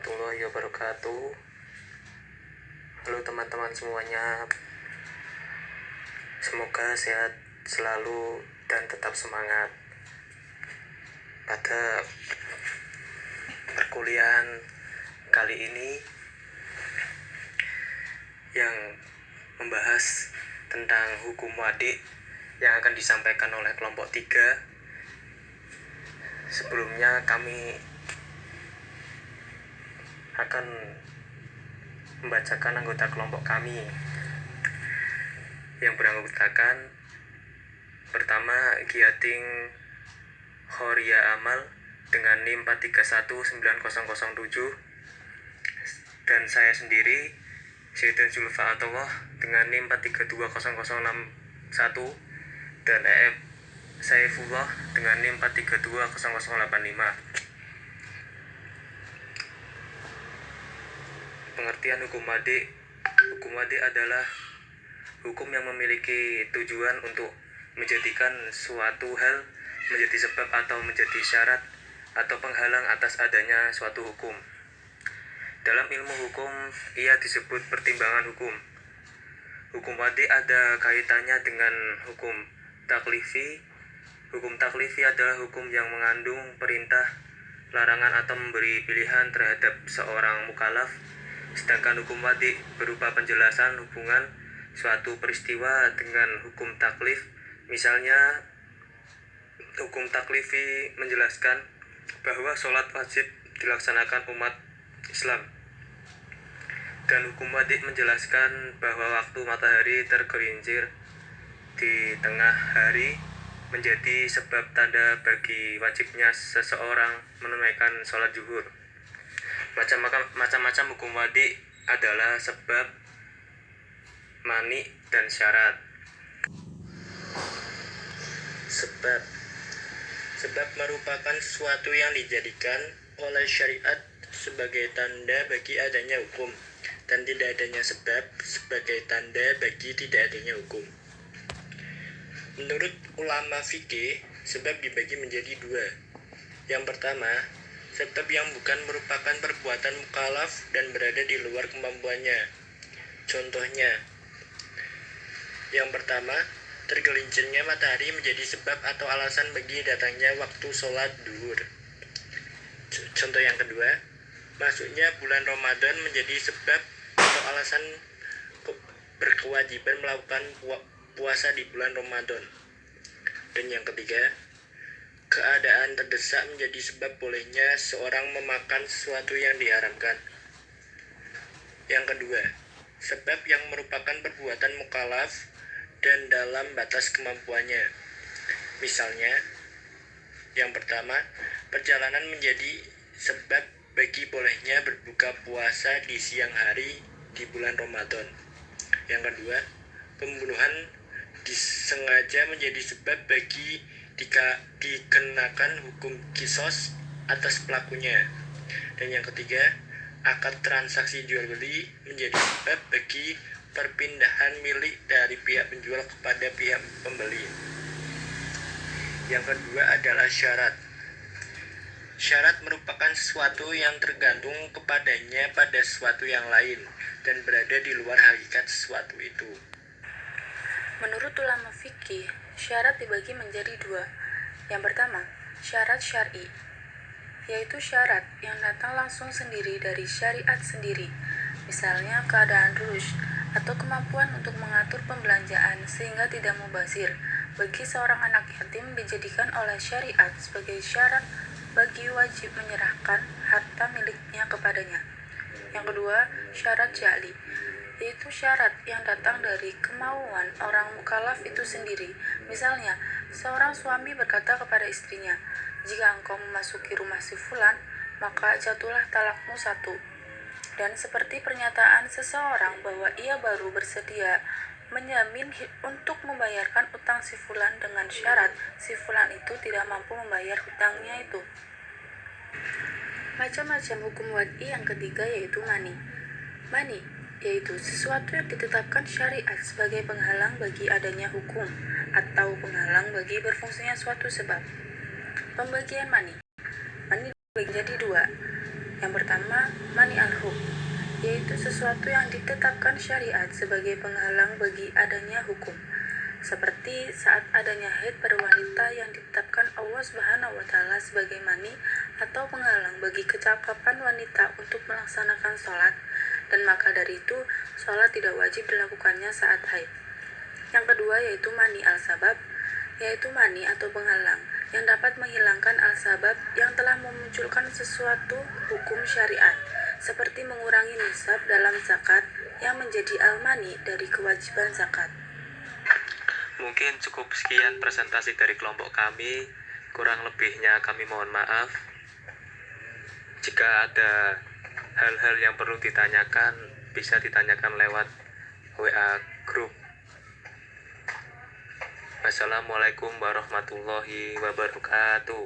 warahmatullahi wabarakatuh. Halo teman-teman semuanya, semoga sehat selalu dan tetap semangat pada perkuliahan kali ini yang membahas tentang hukum wadik yang akan disampaikan oleh kelompok 3. Sebelumnya kami akan membacakan anggota kelompok kami yang beranggotakan pertama Giating Khoria Amal dengan NIM 4319007, dan saya sendiri Zaidun Zulfa Atullah dengan NIM 4320061, dan EF Saifullah dengan NIM 4320085. Pengertian hukum wadik. Hukum wadik adalah hukum yang memiliki tujuan untuk menjadikan suatu hal menjadi sebab atau menjadi syarat atau penghalang atas adanya suatu hukum. Dalam ilmu hukum, ia disebut pertimbangan hukum. Hukum wadik ada kaitannya dengan hukum taklifi. Hukum taklifi adalah hukum yang mengandung perintah, larangan atau memberi pilihan terhadap seorang mukallaf. Sedangkan hukum wadik berupa penjelasan hubungan suatu peristiwa dengan hukum taklif. Misalnya, hukum taklifi menjelaskan bahwa sholat wajib dilaksanakan umat Islam, dan hukum wadik menjelaskan bahwa waktu matahari tergelincir di tengah hari menjadi sebab tanda bagi wajibnya seseorang menunaikan sholat zuhur. Macam-macam hukum wadik adalah sebab, mani, dan syarat. Sebab merupakan sesuatu yang dijadikan oleh syariat sebagai tanda bagi adanya hukum, dan tidak adanya sebab sebagai tanda bagi tidak adanya hukum. Menurut ulama fikih, sebab dibagi menjadi dua. Yang pertama, sebab yang bukan merupakan perbuatan mukallaf dan berada di luar kemampuannya. Contohnya, yang pertama, tergelincirnya matahari menjadi sebab atau alasan bagi datangnya waktu sholat duhur. Contoh yang kedua, masuknya bulan Ramadan menjadi sebab atau alasan berkewajiban melakukan puasa di bulan Ramadan. Dan yang ketiga, keadaan terdesak menjadi sebab bolehnya seorang memakan sesuatu yang diharamkan. Yang kedua, sebab yang merupakan perbuatan mukallaf dan dalam batas kemampuannya. Misalnya, yang pertama, perjalanan menjadi sebab bagi bolehnya berbuka puasa di siang hari di bulan Ramadan. Yang kedua, pembunuhan disengaja menjadi sebab bagi dikenakan hukum kisos atas pelakunya. Dan yang ketiga, akad transaksi jual beli menjadi sebab bagi perpindahan milik dari pihak penjual kepada pihak pembeli. Yang kedua adalah syarat. Syarat merupakan sesuatu yang tergantung kepadanya pada sesuatu yang lain dan berada di luar hakikat sesuatu itu. Menurut ulama fikih, syarat dibagi menjadi dua. Yang pertama, syarat syar'i, yaitu syarat yang datang langsung sendiri dari syariat sendiri. Misalnya keadaan rusyd atau kemampuan untuk mengatur pembelanjaan sehingga tidak mubazir. Bagi seorang anak yatim dijadikan oleh syariat sebagai syarat bagi wajib menyerahkan harta miliknya kepadanya. Yang kedua, syarat ja'li, yaitu syarat yang datang dari kemauan orang mukallaf itu sendiri. Misalnya, seorang suami berkata kepada istrinya, "Jika engkau memasuki rumah si fulan, maka jatuhlah talakmu 1." Dan seperti pernyataan seseorang bahwa ia baru bersedia menjamin untuk membayarkan utang si fulan dengan syarat si fulan itu tidak mampu membayar hutangnya itu. Macam-macam hukum wad'i yang ketiga yaitu mani. Mani yaitu sesuatu yang ditetapkan syariat sebagai penghalang bagi adanya hukum atau penghalang bagi berfungsinya suatu sebab. Pembagian mani. Mani dibagi menjadi dua. Yang pertama, mani al-hukm, yaitu sesuatu yang ditetapkan syariat sebagai penghalang bagi adanya hukum, seperti saat adanya haid pada wanita yang ditetapkan Allah Subhanahu wa Ta'ala sebagai mani atau penghalang bagi kecakapan wanita untuk melaksanakan sholat, dan maka dari itu sholat tidak wajib dilakukannya saat haid. Yang kedua yaitu mani al-sabab, yaitu mani atau penghalang yang dapat menghilangkan al-sabab yang telah memunculkan sesuatu hukum syariat, seperti mengurangi nisab dalam zakat yang menjadi al-mani dari kewajiban zakat. Mungkin cukup sekian presentasi dari kelompok kami. Kurang lebihnya kami mohon maaf. Jika ada hal-hal yang perlu ditanyakan, bisa ditanyakan lewat WA grup. Wassalamualaikum warahmatullahi wabarakatuh.